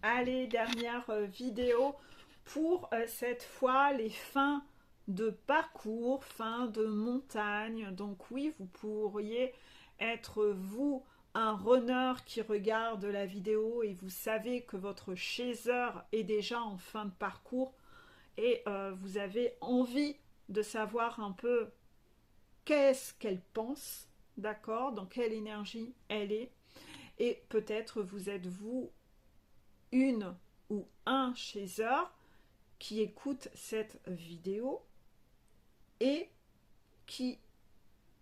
Allez, dernière vidéo pour cette fois les fins de parcours, fin de montagne. Donc oui, vous pourriez être vous un runner qui regarde la vidéo et vous savez que votre chaser est déjà en fin de parcours et vous avez envie de savoir un peu qu'est-ce qu'elle pense, d'accord, dans quelle énergie elle est. Et peut-être vous êtes vous une ou un chaser qui écoute cette vidéo et qui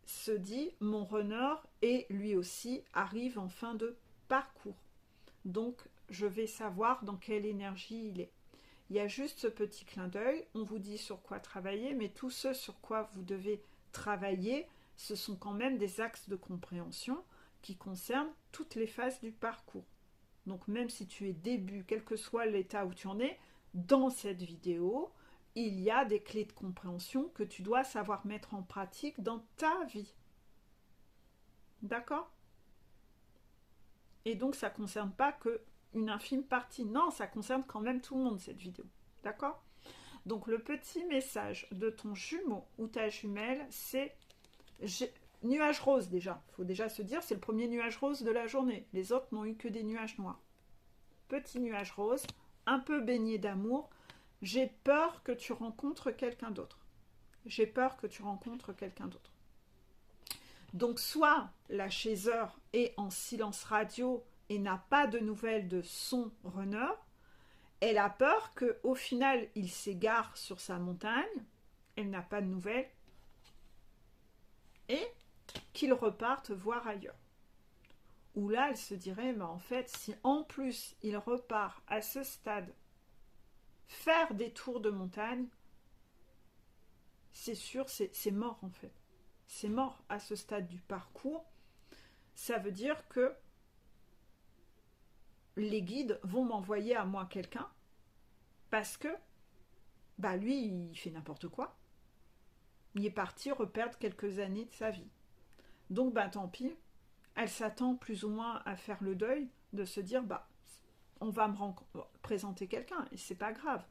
se dit mon runner et lui aussi arrive en fin de parcours. Donc je vais savoir dans quelle énergie il est. Il y a juste ce petit clin d'œil, on vous dit sur quoi travailler, mais tout ce sur quoi vous devez travailler, ce sont quand même des axes de compréhension qui concernent toutes les phases du parcours. Donc même si tu es début, quel que soit l'état où tu en es, dans cette vidéo, il y a des clés de compréhension que tu dois savoir mettre en pratique dans ta vie. D'accord? Et donc ça ne concerne pas qu'une infime partie. Non, ça concerne quand même tout le monde cette vidéo. D'accord? Donc le petit message de ton jumeau ou ta jumelle, c'est nuage rose déjà. Il faut déjà se dire, c'est le premier nuage rose de la journée. Les autres n'ont eu que des nuages noirs. Petit nuage rose, un peu baigné d'amour. J'ai peur que tu rencontres quelqu'un d'autre. J'ai peur que tu rencontres quelqu'un d'autre. Donc soit la chaser est en silence radio et n'a pas de nouvelles de son runner, elle a peur qu'au final il s'égare sur sa montagne, elle n'a pas de nouvelles, et qu'il reparte voir ailleurs. Ou là elle se dirait, mais en fait si en plus il repart à ce stade faire des tours de montagne, c'est sûr, c'est mort en fait. C'est mort à ce stade du parcours. Ça veut dire que les guides vont m'envoyer à moi quelqu'un parce que bah lui, il fait n'importe quoi. Il est parti reperdre quelques années de sa vie. Donc bah tant pis, elle s'attend plus ou moins à faire le deuil de se dire bah on va me présenter quelqu'un et c'est pas grave,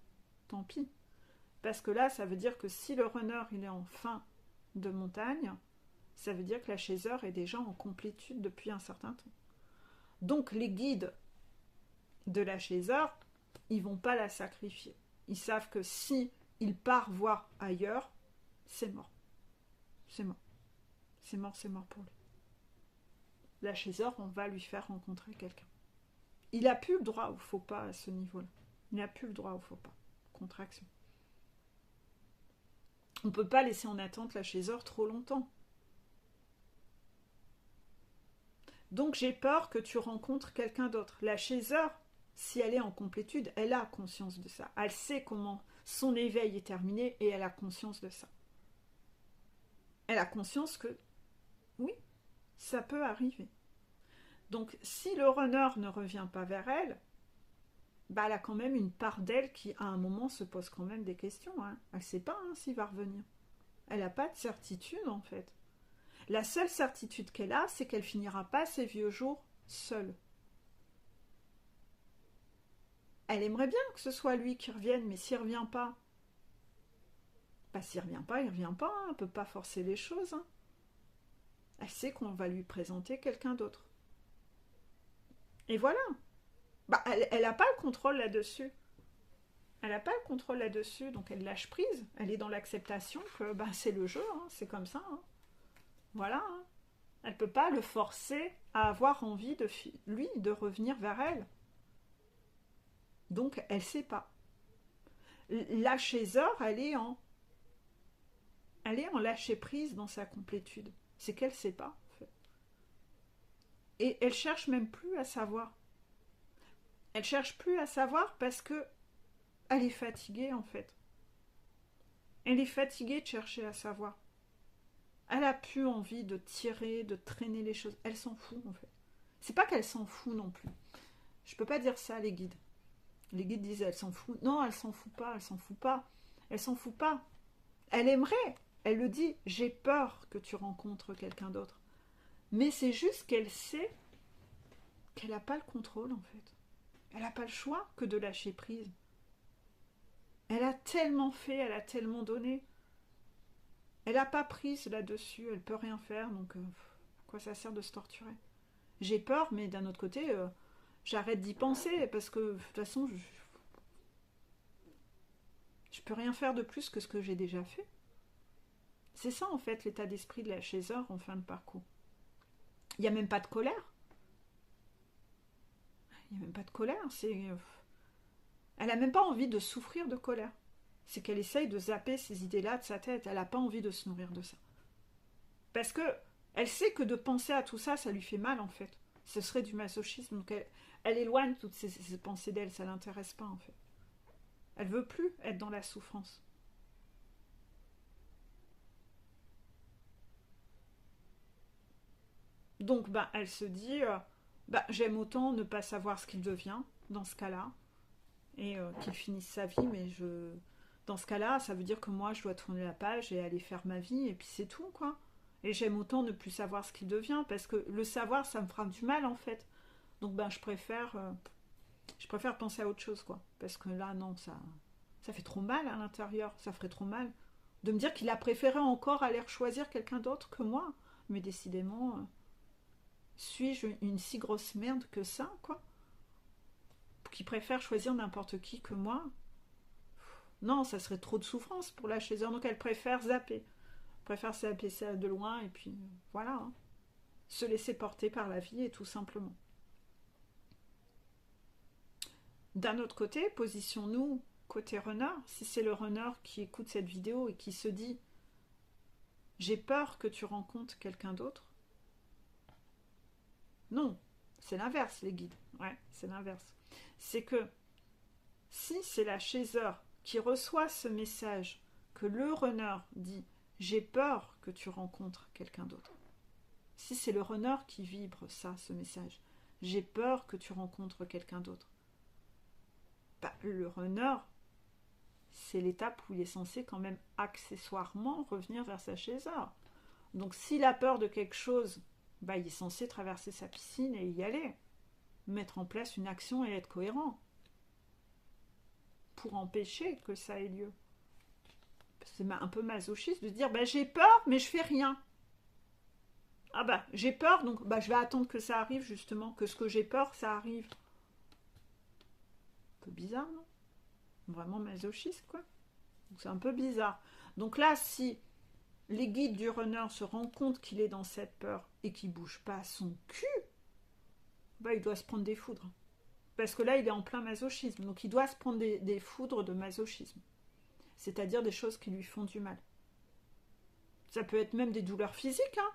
tant pis. Parce que là, ça veut dire que si le runner il est en fin de montagne, ça veut dire que la chaser est déjà en complétude depuis un certain temps. Donc les guides de la chaser, ils vont pas la sacrifier. Ils savent que si il part voir ailleurs, c'est mort. C'est mort. C'est mort, c'est mort pour lui. La chaser, on va lui faire rencontrer quelqu'un. Il a plus le droit au faux pas à ce niveau-là. Il n'a plus le droit au faux pas. Contraction. On ne peut pas laisser en attente la chaser trop longtemps. Donc j'ai peur que tu rencontres quelqu'un d'autre. La chaser, si elle est en complétude, elle a conscience de ça. Elle sait comment son éveil est terminé et elle a conscience de ça. Elle a conscience que, oui, ça peut arriver. Donc si le runner ne revient pas vers elle, bah, elle a quand même une part d'elle qui, à un moment, se pose quand même des questions. Hein. Elle ne sait pas s'il va revenir. Elle n'a pas de certitude, en fait. La seule certitude qu'elle a, c'est qu'elle finira pas ses vieux jours seule. Elle aimerait bien que ce soit lui qui revienne, mais s'il revient pas, bah s'il revient pas, il revient pas. Hein. On peut pas forcer les choses. Hein. Elle sait qu'on va lui présenter quelqu'un d'autre. Et voilà. Bah, elle n'a pas le contrôle là-dessus. Elle n'a pas le contrôle là-dessus, donc elle lâche prise. Elle est dans l'acceptation que bah, c'est le jeu, hein, c'est comme ça. Hein. Voilà. Hein. Elle ne peut pas le forcer à avoir envie de lui de revenir vers elle. Donc elle ne sait pas. La chaser, elle est en lâcher prise dans sa complétude. C'est qu'elle ne sait pas. En fait. Et elle cherche même plus à savoir. Elle cherche plus à savoir parce que elle est fatiguée en fait. Elle est fatiguée de chercher à savoir. Elle a plus envie de tirer, de traîner les choses. Elle s'en fout en fait. C'est pas qu'elle s'en fout non plus. Je peux pas dire ça les guides. Les guides disent elle s'en fout. Non, elle s'en fout pas, elle s'en fout pas. Elle s'en fout pas. Elle aimerait. Elle le dit. J'ai peur que tu rencontres quelqu'un d'autre. Mais c'est juste qu'elle sait qu'elle n'a pas le contrôle en fait. Elle n'a pas le choix que de lâcher prise. Elle a tellement fait, elle a tellement donné. Elle n'a pas prise là-dessus, elle peut rien faire, donc quoi ça sert de se torturer? J'ai peur, mais d'un autre côté, j'arrête d'y penser, parce que de toute façon, je peux rien faire de plus que ce que j'ai déjà fait. C'est ça en fait l'état d'esprit de la chasseur en fin de parcours. Il n'y a même pas de colère. Il n'y a même pas de colère. Elle n'a même pas envie de souffrir de colère. C'est qu'elle essaye de zapper ces idées-là de sa tête. Elle n'a pas envie de se nourrir de ça. Parce que elle sait que de penser à tout ça, ça lui fait mal en fait. Ce serait du masochisme. Donc elle éloigne toutes ces pensées d'elle. Ça ne l'intéresse pas en fait. Elle veut plus être dans la souffrance. Donc elle se dit, j'aime autant ne pas savoir ce qu'il devient dans ce cas-là et qu'il finisse sa vie, mais dans ce cas-là, ça veut dire que moi, je dois tourner la page et aller faire ma vie, et puis c'est tout, quoi. Et j'aime autant ne plus savoir ce qu'il devient, parce que le savoir, ça me fera du mal, en fait. Donc, je préfère penser à autre chose, quoi. Parce que là, non, ça fait trop mal à l'intérieur, ça ferait trop mal. De me dire qu'il a préféré encore aller choisir quelqu'un d'autre que moi. Mais décidément, suis-je une si grosse merde que ça, quoi? Qui préfère choisir n'importe qui que moi? Non, ça serait trop de souffrance pour la chasseur, donc elle préfère zapper. Préfère zapper ça de loin et puis voilà. Hein. Se laisser porter par la vie et tout simplement. D'un autre côté, positionnons-nous côté runner. Si c'est le runner qui écoute cette vidéo et qui se dit j'ai peur que tu rencontres quelqu'un d'autre. Non, c'est l'inverse les guides. Ouais, c'est l'inverse. C'est que si c'est la chasseur qui reçoit ce message que le runner dit j'ai peur que tu rencontres quelqu'un d'autre. Si c'est le runner qui vibre ça, ce message, j'ai peur que tu rencontres quelqu'un d'autre. Le runner, c'est l'étape où il est censé quand même accessoirement revenir vers sa chasseur. Donc s'il a peur de quelque chose, il est censé traverser sa piscine et y aller. Mettre en place une action et être cohérent. Pour empêcher que ça ait lieu. C'est un peu masochiste de dire j'ai peur mais je fais rien. J'ai peur donc je vais attendre que ça arrive justement, que ce que j'ai peur ça arrive. Un peu bizarre non? Vraiment masochiste quoi. Donc c'est un peu bizarre. Donc là si les guides du runner se rendent compte qu'il est dans cette peur et qu'il bouge pas son cul, il doit se prendre des foudres. Parce que là il est en plein masochisme, donc il doit se prendre des foudres de masochisme. C'est-à-dire des choses qui lui font du mal. Ça peut être même des douleurs physiques, hein.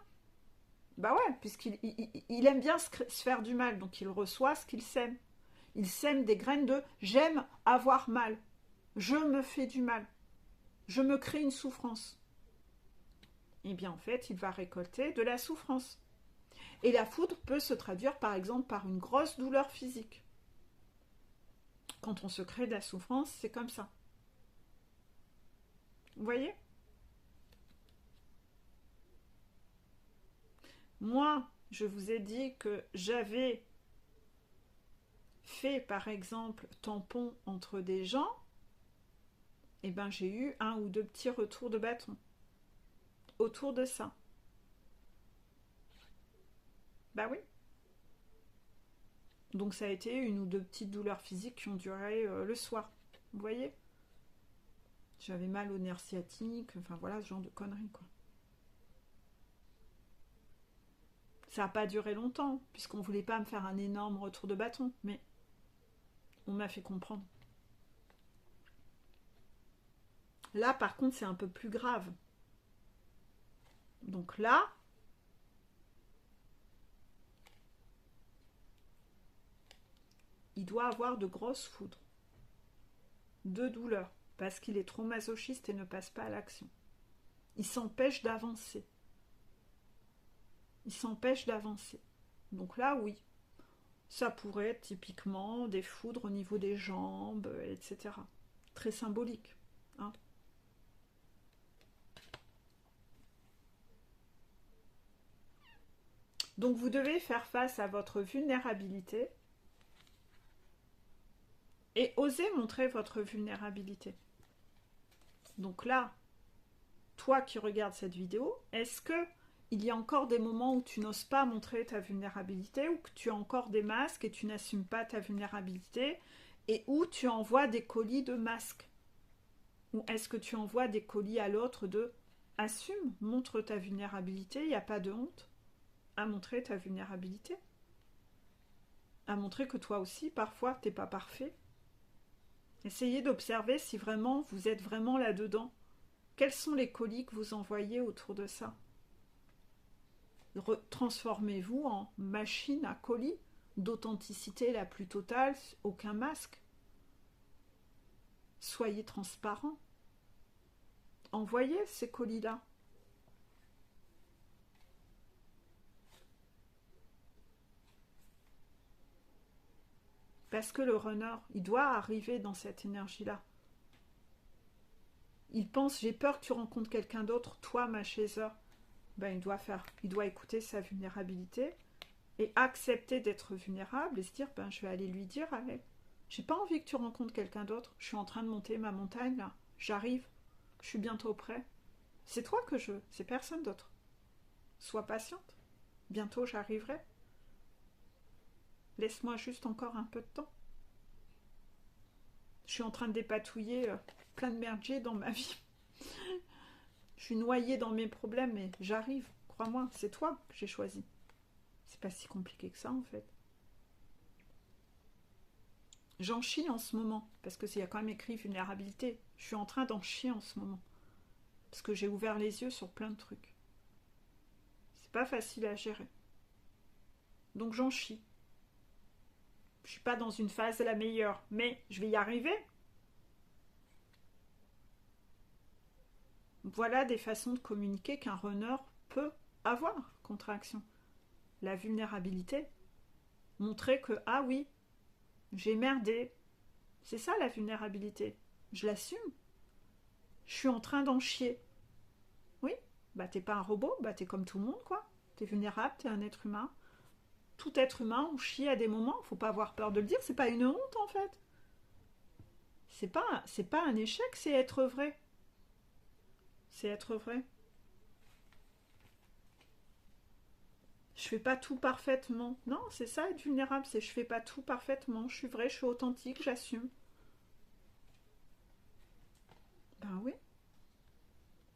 Ouais, puisqu'il aime bien se faire du mal, donc il reçoit ce qu'il sème. Il sème des graines de j'aime avoir mal, je me fais du mal, je me crée une souffrance. Et bien en fait, il va récolter de la souffrance. Et la foudre peut se traduire par exemple par une grosse douleur physique. Quand on se crée de la souffrance, c'est comme ça. Vous voyez ? Moi, je vous ai dit que j'avais fait par exemple tampon entre des gens, et j'ai eu 1 ou 2 petits retours de bâton autour de ça. Oui. Donc ça a été 1 ou 2 petites douleurs physiques qui ont duré le soir. Vous voyez ? J'avais mal au nerf sciatique, enfin voilà, ce genre de conneries quoi. Ça n'a pas duré longtemps, puisqu'on ne voulait pas me faire un énorme retour de bâton, mais on m'a fait comprendre. Là, par contre, c'est un peu plus grave. Donc là, il doit avoir de grosses foudres, de douleurs, parce qu'il est trop masochiste et ne passe pas à l'action. Il s'empêche d'avancer. Il s'empêche d'avancer. Donc là, oui, ça pourrait être typiquement des foudres au niveau des jambes, etc. Très symbolique. Hein. Donc vous devez faire face à votre vulnérabilité Et osez montrer votre vulnérabilité. Donc là, toi qui regardes cette vidéo, est-ce que il y a encore des moments où tu n'oses pas montrer ta vulnérabilité, ou que tu as encore des masques et tu n'assumes pas ta vulnérabilité, et où tu envoies des colis de masques? Ou est-ce que tu envoies des colis à l'autre de assume, montre ta vulnérabilité, il n'y a pas de honte à montrer ta vulnérabilité, à montrer que toi aussi, parfois, t'es pas parfait. Essayez d'observer si vraiment vous êtes vraiment là-dedans. Quels sont les colis que vous envoyez autour de ça? Transformez-vous en machine à colis d'authenticité la plus totale, aucun masque. Soyez transparent. Envoyez ces colis-là. Parce que le runner, il doit arriver dans cette énergie-là. Il pense, j'ai peur que tu rencontres quelqu'un d'autre, toi, ma chaser. Ben, il doit écouter sa vulnérabilité et accepter d'être vulnérable et se dire, ben, je vais aller lui dire à elle. J'ai pas envie que tu rencontres quelqu'un d'autre. Je suis en train de monter ma montagne, là. J'arrive. Je suis bientôt prêt. C'est toi que je veux, c'est personne d'autre. Sois patiente. Bientôt, j'arriverai. Laisse-moi juste encore un peu de temps. Je suis en train de dépatouiller plein de merdier dans ma vie. Je suis noyée dans mes problèmes, mais j'arrive. Crois-moi, c'est toi que j'ai choisi. C'est pas si compliqué que ça, en fait. J'en chie en ce moment, parce que il y a quand même écrit vulnérabilité. Je suis en train d'en chier en ce moment. Parce que j'ai ouvert les yeux sur plein de trucs. C'est pas facile à gérer. Donc j'en chie. Je suis pas dans une phase la meilleure, mais je vais y arriver. Voilà des façons de communiquer qu'un runner peut avoir contre action. La vulnérabilité. Montrer que, ah oui, j'ai merdé. C'est ça la vulnérabilité. Je l'assume. Je suis en train d'en chier. Oui, bah t'es pas un robot, bah t'es comme tout le monde, quoi. T'es vulnérable, t'es un être humain. Tout être humain, on chie à des moments, faut pas avoir peur de le dire, c'est pas une honte en fait. C'est pas un échec, c'est être vrai. C'est être vrai. Je fais pas tout parfaitement. Non, c'est ça être vulnérable, c'est je fais pas tout parfaitement. Je suis vrai, je suis authentique, j'assume. Ben oui.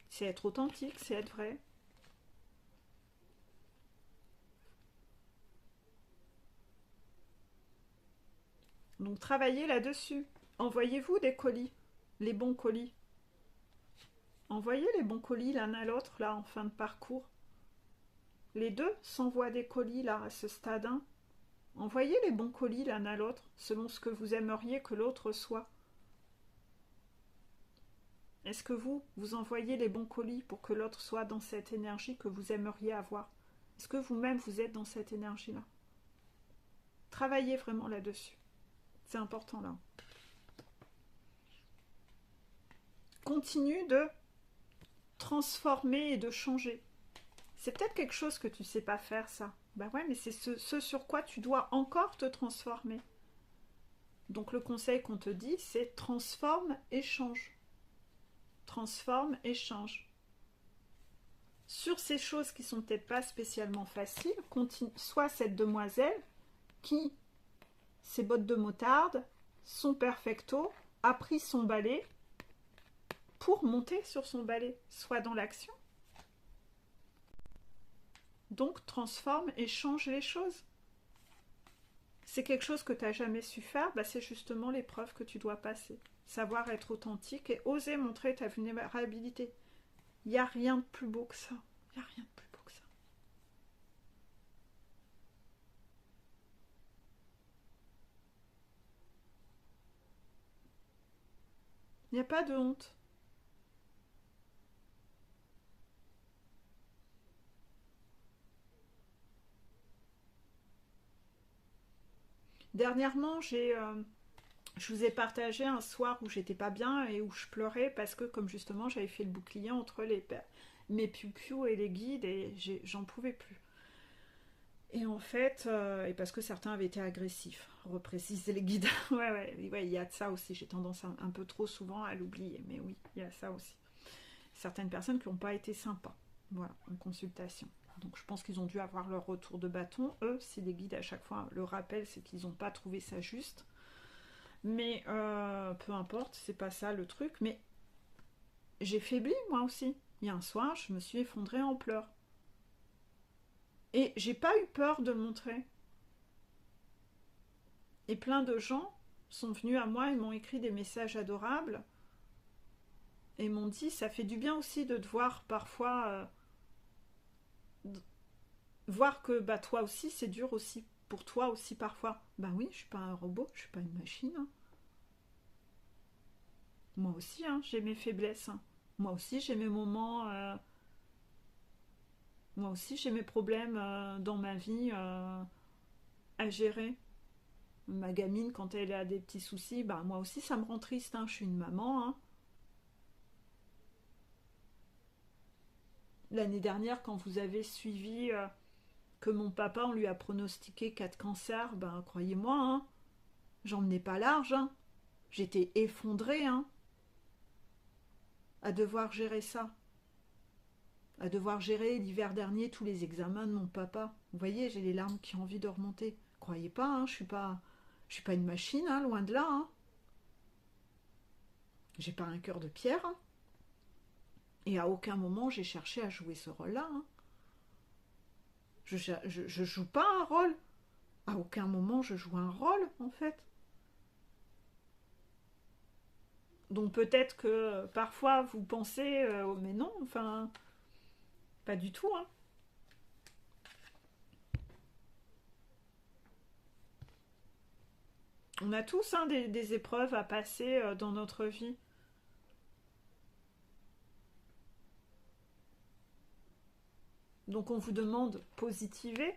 C'est être authentique, c'est être vrai. Donc travaillez là-dessus. Envoyez-vous des colis, les bons colis. Envoyez les bons colis l'un à l'autre là en fin de parcours. Les deux s'envoient des colis là à ce stade 1. Envoyez les bons colis l'un à l'autre selon ce que vous aimeriez que l'autre soit. Est-ce que vous envoyez les bons colis pour que l'autre soit dans cette énergie que vous aimeriez avoir? Est-ce que vous-même vous êtes dans cette énergie-là? Travaillez vraiment là-dessus. C'est important là. Continue de transformer et de changer. C'est peut-être quelque chose que tu ne sais pas faire, ça. Ben ouais, mais c'est ce sur quoi tu dois encore te transformer. Donc le conseil qu'on te dit, c'est transforme et change. Transforme et change. Sur ces choses qui sont peut-être pas spécialement faciles, soit cette demoiselle qui, ses bottes de motarde, son perfecto, a pris son balai pour monter sur son balai, soit dans l'action. Donc transforme et change les choses. C'est quelque chose que tu n'as jamais su faire, bah c'est justement l'épreuve que tu dois passer. Savoir être authentique et oser montrer ta vulnérabilité. Il n'y a rien de plus beau que ça. Il n'y a rien de plus beau que ça. Il n'y a pas de honte. Dernièrement, je vous ai partagé un soir où j'étais pas bien et où je pleurais parce que, comme justement, j'avais fait le bouclier entre mes piou-piou et les guides et j'en pouvais plus. Et en fait, et parce que certains avaient été agressifs, reprécise les guides. Ouais, il y a de ça aussi. J'ai tendance un peu trop souvent à l'oublier, mais oui, il y a ça aussi. Certaines personnes qui n'ont pas été sympas, voilà, en consultation. Donc je pense qu'ils ont dû avoir leur retour de bâton. Eux, si les guides à chaque fois le rappellent, c'est qu'ils n'ont pas trouvé ça juste. Mais peu importe, c'est pas ça le truc. Mais j'ai faibli moi aussi. Il y a un soir, je me suis effondrée en pleurs. Et j'ai pas eu peur de le montrer. Et plein de gens sont venus à moi et m'ont écrit des messages adorables et m'ont dit ça fait du bien aussi de te voir parfois, voir que bah toi aussi c'est dur aussi pour toi aussi parfois. Bah oui, je suis pas un robot, je suis pas une machine, hein. Moi aussi, hein, j'ai mes faiblesses, hein. Moi aussi j'ai mes moments, moi aussi j'ai mes problèmes dans ma vie à gérer. Ma gamine, quand elle a des petits soucis, bah moi aussi ça me rend triste, hein. Je suis une maman, hein. L'année dernière, quand vous avez suivi que mon papa, on lui a pronostiqué 4 cancers, ben croyez-moi, hein, j'en menais pas large, hein. J'étais effondrée, hein, à devoir gérer ça. À devoir gérer l'hiver dernier tous les examens de mon papa. Vous voyez, j'ai les larmes qui ont envie de remonter. Croyez pas, hein, je suis pas une machine, hein, loin de là, hein. J'ai pas un cœur de pierre, hein. Et à aucun moment j'ai cherché à jouer ce rôle-là, hein. Je joue pas un rôle. À aucun moment je joue un rôle, en fait. Donc peut-être que parfois vous pensez, mais non, enfin, pas du tout, hein. On a tous, hein, des épreuves à passer dans notre vie. Donc on vous demande positiver,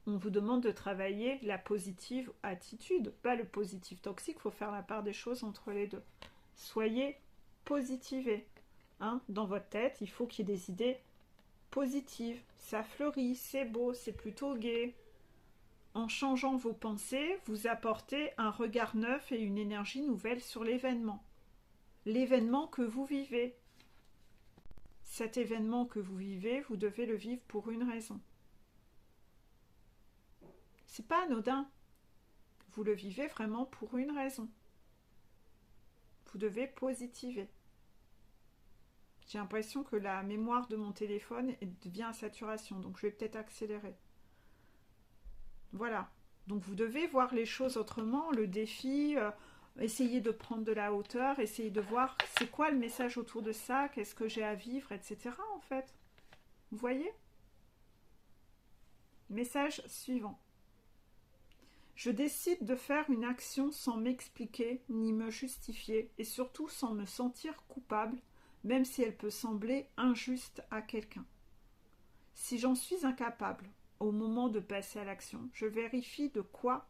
on vous demande de travailler la positive attitude, pas le positif toxique, il faut faire la part des choses entre les deux. Soyez positivés, hein. Dans votre tête, il faut qu'il y ait des idées positives. Ça fleurit, c'est beau, c'est plutôt gai. En changeant vos pensées, vous apportez un regard neuf et une énergie nouvelle sur l'événement. L'événement que vous vivez. Cet événement que vous vivez, vous devez le vivre pour une raison. C'est pas anodin. Vous le vivez vraiment pour une raison. Vous devez positiver. J'ai l'impression que la mémoire de mon téléphone devient à saturation, donc je vais peut-être accélérer. Voilà. Donc vous devez voir les choses autrement, le défi, essayer de prendre de la hauteur, essayer de voir c'est quoi le message autour de ça, qu'est-ce que j'ai à vivre, etc. en fait. Vous voyez? Message suivant. Je décide de faire une action sans m'expliquer ni me justifier et surtout sans me sentir coupable, même si elle peut sembler injuste à quelqu'un. Si j'en suis incapable, au moment de passer à l'action, je vérifie de quoi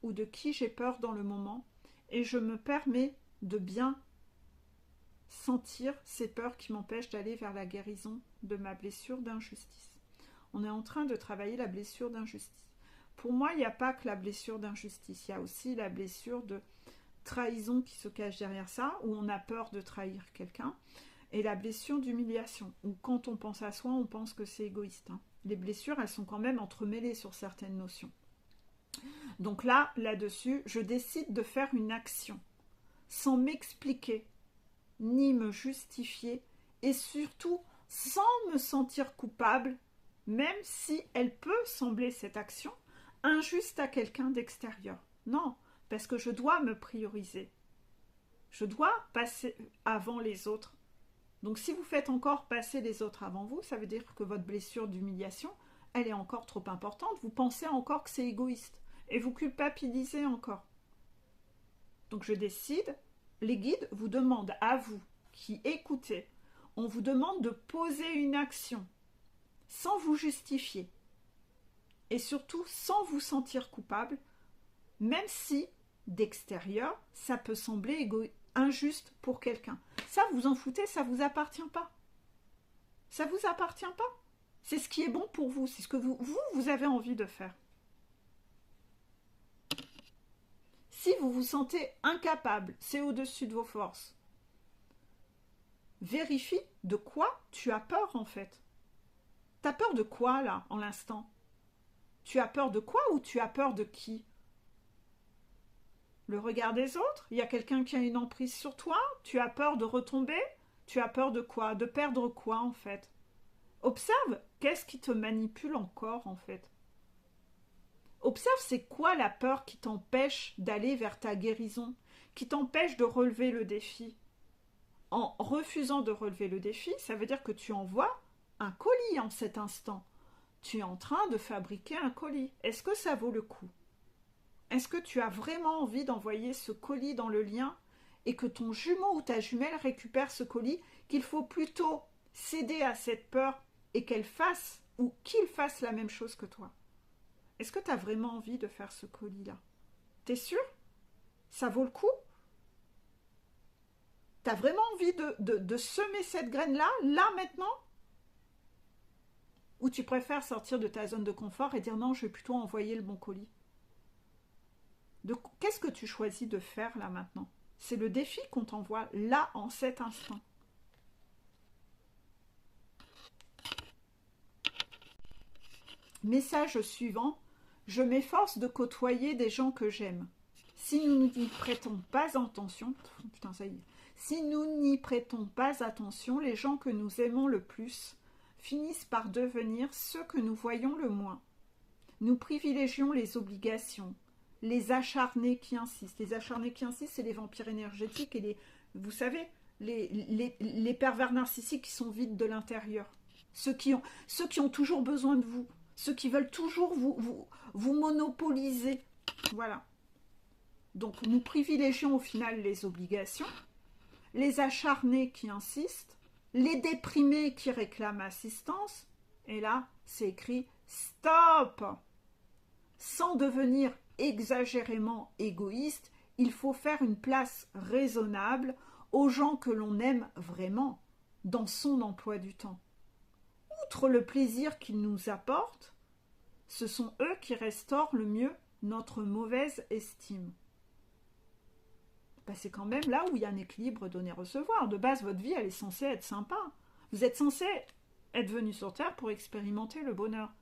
ou de qui j'ai peur dans le moment et je me permets de bien sentir ces peurs qui m'empêchent d'aller vers la guérison de ma blessure d'injustice. On est en train de travailler la blessure d'injustice. Pour moi, il n'y a pas que la blessure d'injustice, il y a aussi la blessure de trahison qui se cache derrière ça, où on a peur de trahir quelqu'un, et la blessure d'humiliation, où quand on pense à soi, on pense que c'est égoïste, hein. Les blessures, elles sont quand même entremêlées sur certaines notions. Donc là-dessus, je décide de faire une action, sans m'expliquer, ni me justifier, et surtout sans me sentir coupable, même si elle peut sembler cette action injuste à quelqu'un d'extérieur. Non, parce que je dois me prioriser. Je dois passer avant les autres. Donc si vous faites encore passer les autres avant vous, ça veut dire que votre blessure d'humiliation, elle est encore trop importante. Vous pensez encore que c'est égoïste. Et vous culpabilisez encore. Donc je décide, les guides vous demandent à vous, qui écoutez, on vous demande de poser une action, sans vous justifier. Et surtout sans vous sentir coupable, même si, d'extérieur, ça peut sembler injuste pour quelqu'un. Ça, vous en foutez, ça ne vous appartient pas. Ça ne vous appartient pas. C'est ce qui est bon pour vous, c'est ce que vous avez envie de faire. Si vous vous sentez incapable, c'est au-dessus de vos forces. Vérifie de quoi tu as peur en fait. T'as peur de quoi là, en l'instant? Tu as peur de quoi ou tu as peur de qui? Le regard des autres? Il y a quelqu'un qui a une emprise sur toi? Tu as peur de retomber? Tu as peur de quoi? De perdre quoi en fait? Observe, qu'est-ce qui te manipule encore en fait? Observe, c'est quoi la peur qui t'empêche d'aller vers ta guérison, qui t'empêche de relever le défi? En refusant de relever le défi, ça veut dire que tu envoies un colis en cet instant. Tu es en train de fabriquer un colis. Est-ce que ça vaut le coup? Est-ce que tu as vraiment envie d'envoyer ce colis dans le lien et que ton jumeau ou ta jumelle récupère ce colis, qu'il faut plutôt céder à cette peur et qu'elle fasse ou qu'il fasse la même chose que toi? Est-ce que tu as vraiment envie de faire ce colis-là? T'es sûr? Ça vaut le coup? T'as vraiment envie de semer cette graine-là, là, maintenant? Ou tu préfères sortir de ta zone de confort et dire non, je vais plutôt envoyer le bon colis? Qu'est-ce que tu choisis de faire là maintenant? C'est le défi qu'on t'envoie là, en cet instant. Message suivant. Je m'efforce de côtoyer des gens que j'aime. Si nous n'y prêtons pas attention, putain, ça y est. Si nous n'y prêtons pas attention, les gens que nous aimons le plus finissent par devenir ceux que nous voyons le moins. Nous privilégions les obligations, les acharnés qui insistent. Les acharnés qui insistent, c'est les vampires énergétiques et vous savez, les pervers narcissiques qui sont vides de l'intérieur. Ceux qui ont toujours besoin de vous. Ceux qui veulent toujours vous monopoliser. Voilà. Donc, nous privilégions au final les obligations, les acharnés qui insistent, les déprimés qui réclament assistance. Et là, c'est écrit « Stop !» Sans devenir exagérément égoïste, il faut faire une place raisonnable aux gens que l'on aime vraiment dans son emploi du temps. Outre le plaisir qu'ils nous apportent, ce sont eux qui restaurent le mieux notre mauvaise estime. Ben, c'est quand même là où il y a un équilibre donner-recevoir. De base, votre vie, elle est censée être sympa. Vous êtes censé être venu sur Terre pour expérimenter le bonheur.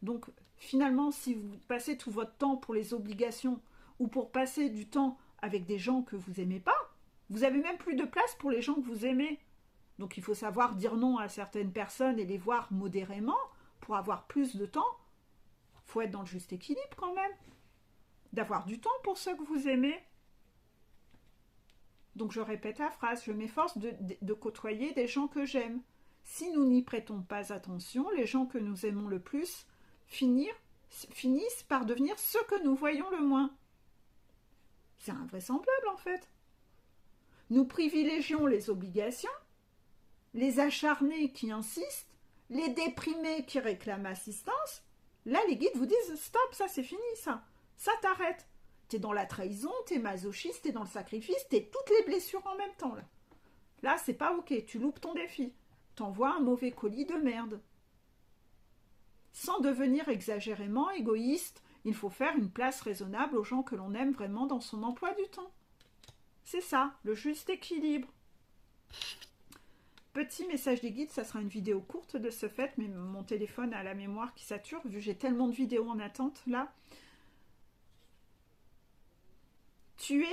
Donc, finalement, si vous passez tout votre temps pour les obligations ou pour passer du temps avec des gens que vous n'aimez pas, vous n'avez même plus de place pour les gens que vous aimez. Donc, il faut savoir dire non à certaines personnes et les voir modérément pour avoir plus de temps. Il faut être dans le juste équilibre quand même. D'avoir du temps pour ceux que vous aimez. Donc, je répète la phrase, je m'efforce de côtoyer des gens que j'aime. Si nous n'y prêtons pas attention, les gens que nous aimons le plus finissent par devenir ceux que nous voyons le moins. C'est invraisemblable en fait. Nous privilégions les obligations, les acharnés qui insistent, les déprimés qui réclament assistance. Là, les guides vous disent stop, ça c'est fini, ça t'arrête. T'es dans la trahison, t'es masochiste, t'es dans le sacrifice, t'es toutes les blessures en même temps là. Là, c'est pas ok, tu loupes ton défi. T'envoies un mauvais colis de merde. Sans devenir exagérément égoïste, il faut faire une place raisonnable aux gens que l'on aime vraiment dans son emploi du temps. C'est ça, le juste équilibre. Petit message des guides, ça sera une vidéo courte de ce fait, mais mon téléphone a la mémoire qui sature, vu que j'ai tellement de vidéos en attente là. Je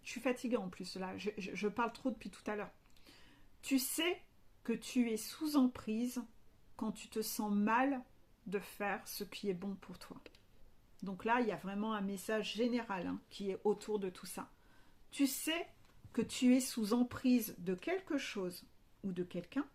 suis fatiguée en plus là, je parle trop depuis tout à l'heure. Tu sais que tu es sous emprise quand tu te sens mal de faire ce qui est bon pour toi. Donc là, il y a vraiment un message général qui est autour de tout ça. Tu sais que tu es sous emprise de quelque chose ou de quelqu'un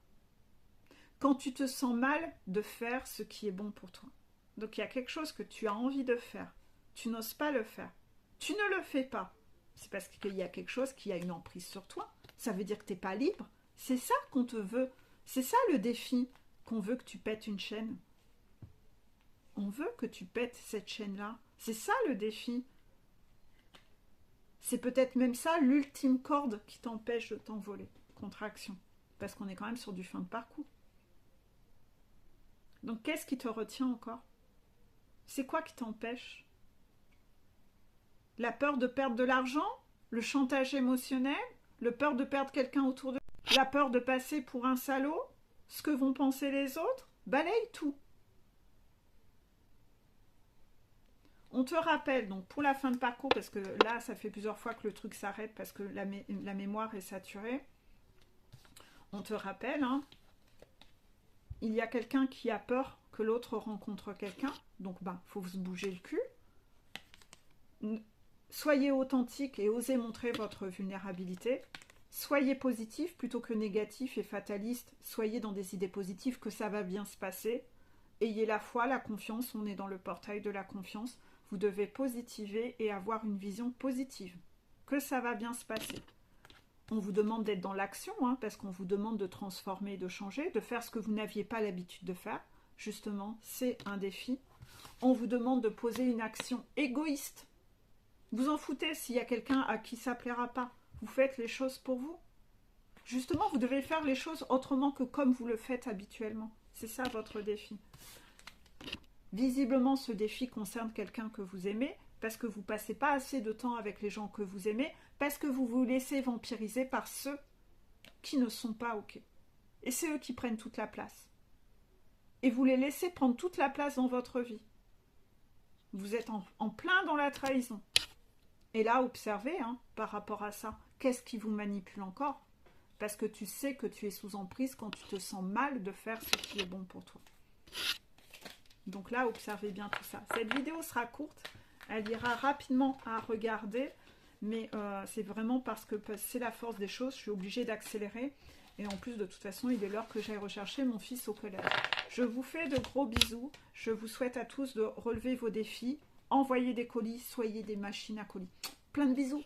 quand tu te sens mal de faire ce qui est bon pour toi. Donc il y a quelque chose que tu as envie de faire. Tu n'oses pas le faire. Tu ne le fais pas. C'est parce qu'il y a quelque chose qui a une emprise sur toi. Ça veut dire que tu n'es pas libre. C'est ça qu'on te veut. C'est ça le défi, qu'on veut que tu pètes une chaîne. On veut que tu pètes cette chaîne-là. C'est ça le défi. C'est peut-être même ça l'ultime corde qui t'empêche de t'envoler. Contraction. parce qu'on est quand même sur du fin de parcours. Donc qu'est-ce qui te retient encore? C'est quoi qui t'empêche? La peur de perdre de l'argent? Le chantage émotionnel? Le peur de perdre quelqu'un autour de toi? La peur de passer pour un salaud? Ce que vont penser les autres? Balaye tout. On te rappelle, donc pour la fin de parcours, parce que là, ça fait plusieurs fois que le truc s'arrête parce que la mémoire est saturée. On te rappelle, hein, il y a quelqu'un qui a peur que l'autre rencontre quelqu'un. Donc, faut se bouger le cul. Soyez authentique et osez montrer votre vulnérabilité. Soyez positif plutôt que négatif et fataliste. Soyez dans des idées positives que ça va bien se passer. Ayez la foi, la confiance. On est dans le portail de la confiance. Vous devez positiver et avoir une vision positive. Que ça va bien se passer. On vous demande d'être dans l'action, hein, parce qu'on vous demande de transformer, de changer, de faire ce que vous n'aviez pas l'habitude de faire. Justement, c'est un défi. On vous demande de poser une action égoïste. Vous en foutez s'il y a quelqu'un à qui ça ne plaira pas. Vous faites les choses pour vous. Justement, vous devez faire les choses autrement que comme vous le faites habituellement. C'est ça votre défi. Visiblement, ce défi concerne quelqu'un que vous aimez, parce que vous ne passez pas assez de temps avec les gens que vous aimez, parce que vous vous laissez vampiriser par ceux qui ne sont pas OK. Et c'est eux qui prennent toute la place. Et vous les laissez prendre toute la place dans votre vie. Vous êtes en plein dans la trahison. Et là, observez, hein, par rapport à ça, qu'est-ce qui vous manipule encore? Parce que tu sais que tu es sous emprise quand tu te sens mal de faire ce qui est bon pour toi. Donc là, observez bien tout ça. Cette vidéo sera courte, elle ira rapidement à regarder, mais c'est vraiment parce que c'est la force des choses, je suis obligée d'accélérer. Et en plus, de toute façon, il est l'heure que j'aille rechercher mon fils au collège. Je vous fais de gros bisous, je vous souhaite à tous de relever vos défis, envoyez des colis, soyez des machines à colis. Plein de bisous!